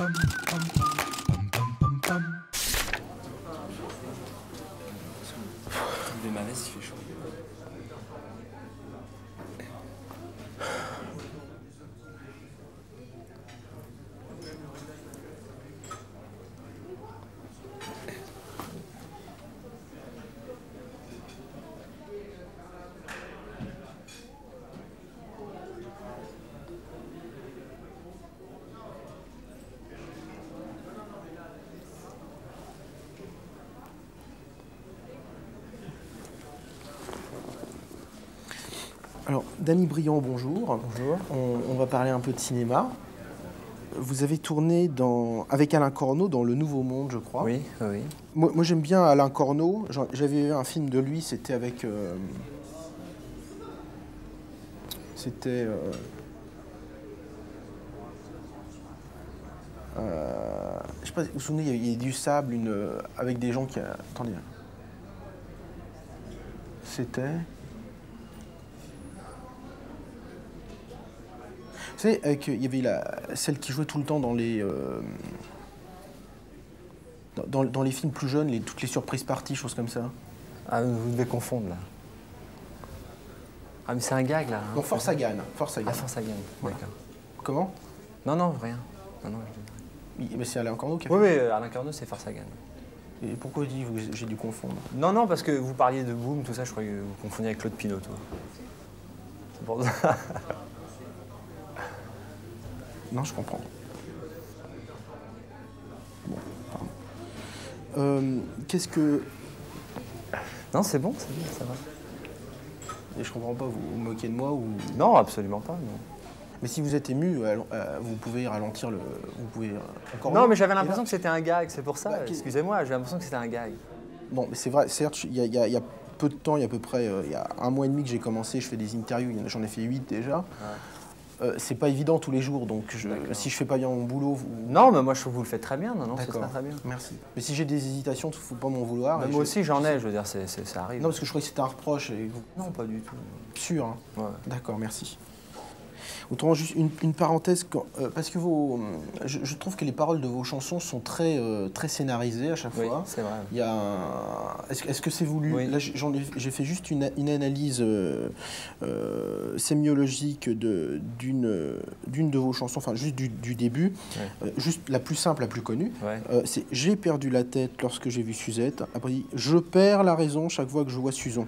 Des malaises, il fait chaud. Alors, Dany Briand, bonjour. Bonjour. On va parler un peu de cinéma. Vous avez tourné avec Alain Corneau dans Le Nouveau Monde, je crois. Oui, oui. Moi j'aime bien Alain Corneau. J'avais vu un film de lui, c'était avec... c'était... je sais pas, vous vous souvenez, il y a du sable, avec des gens qui... Attendez. C'était... Vous savez, il y avait celle qui jouait tout le temps dans les... dans les films plus jeunes, toutes les surprises parties, choses comme ça. Ah, vous devez confondre, là. Ah, mais c'est un gag, là. Hein, Non, Force à Gagne. Force à Gagne. Ah, Force à Gagne, d'accord. Comment? Non, non, rien. Non, Mais c'est Alain Corneau qui a fait. Oui, oui, Alain Corneau, c'est Force à Gagne. Et pourquoi j'ai dû confondre? Non, non, parce que vous parliez de Boom, tout ça, je croyais que vous confondiez avec Claude Pinault. C'est pour ça. Non, je comprends. Bon, pardon. Qu'est-ce que... Non, c'est bon, ça va. Et je comprends pas, vous vous moquez de moi ou... Non, absolument pas, non. Mais si vous êtes ému, vous pouvez ralentir le... Vous pouvez encore... Non, mais j'avais l'impression que c'était un gag, c'est pour ça. Bah, excusez-moi, j'avais l'impression que c'était un gag. Bon, mais c'est vrai, certes, il y a peu de temps, il y a à peu près... il y a 1 mois et demi que j'ai commencé, je fais des interviews, j'en ai fait 8 déjà. Ouais. C'est pas évident tous les jours, donc si je fais pas bien mon boulot... Non, mais moi je trouve que vous le faites très bien, non, c'est très bien. Merci. Mais si j'ai des hésitations, il ne faut pas m'en vouloir. Moi aussi j'en ai, je veux dire, ça arrive. Non, parce que je croyais que c'était un reproche. Et vous... Non, pas du tout. Sûr, hein? Ouais. D'accord, merci. Autrement, juste une parenthèse, parce que je trouve que les paroles de vos chansons sont très scénarisées à chaque fois. Oui, c'est vrai. Il y a Est-ce que c'est voulu? Oui. Là, j'ai fait juste une analyse sémiologique d'une de vos chansons, enfin juste du début, ouais. Juste la plus simple, la plus connue. Ouais. C'est « J'ai perdu la tête lorsque j'ai vu Suzette ». Après, « Je perds la raison chaque fois que je vois Suzon ».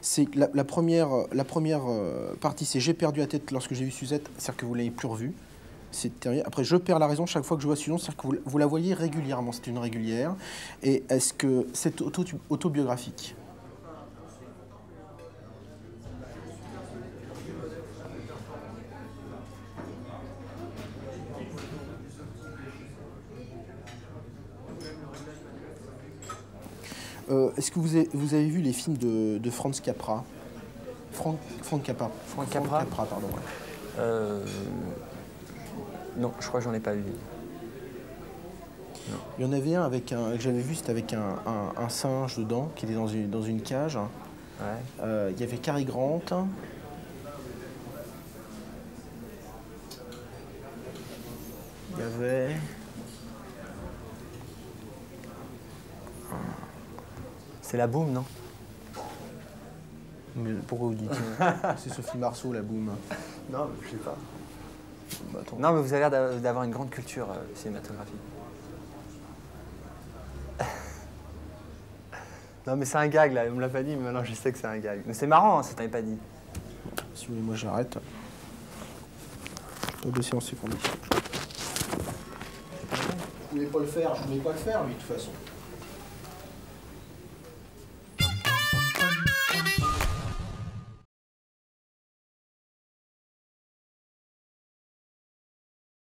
C'est la première partie, c'est « J'ai perdu la tête lorsque j'ai vu Suzette », c'est-à-dire que vous ne l'avez plus revue. Après, « Je perds la raison chaque fois que je vois Suzon », c'est-à-dire que vous la voyez régulièrement, c'est une régulière. Et est-ce que c'est autobiographique? Est-ce que vous avez vu les films de Franz Capra? Frank Capra, pardon. Ouais. Non, je crois que j'en ai pas vu. Non. Il y en avait un que j'avais vu, c'était avec un singe dedans, qui était dans une cage. Ouais. Il y avait Cary Grant. Il y avait... C'est la Boom, non? Mais pourquoi vous dites c'est Sophie Marceau, la Boom? Non, je sais pas. Bah, non, mais vous avez l'air d'avoir une grande culture cinématographique. Non, mais c'est un gag, là. On me l'a pas dit, mais maintenant je sais que c'est un gag. Mais c'est marrant, hein, ça t'avait pas dit. Si vous voulez, moi j'arrête. Je dois bosser en ces conditions. Je voulais pas le faire, je voulais pas le faire, lui, de toute façon.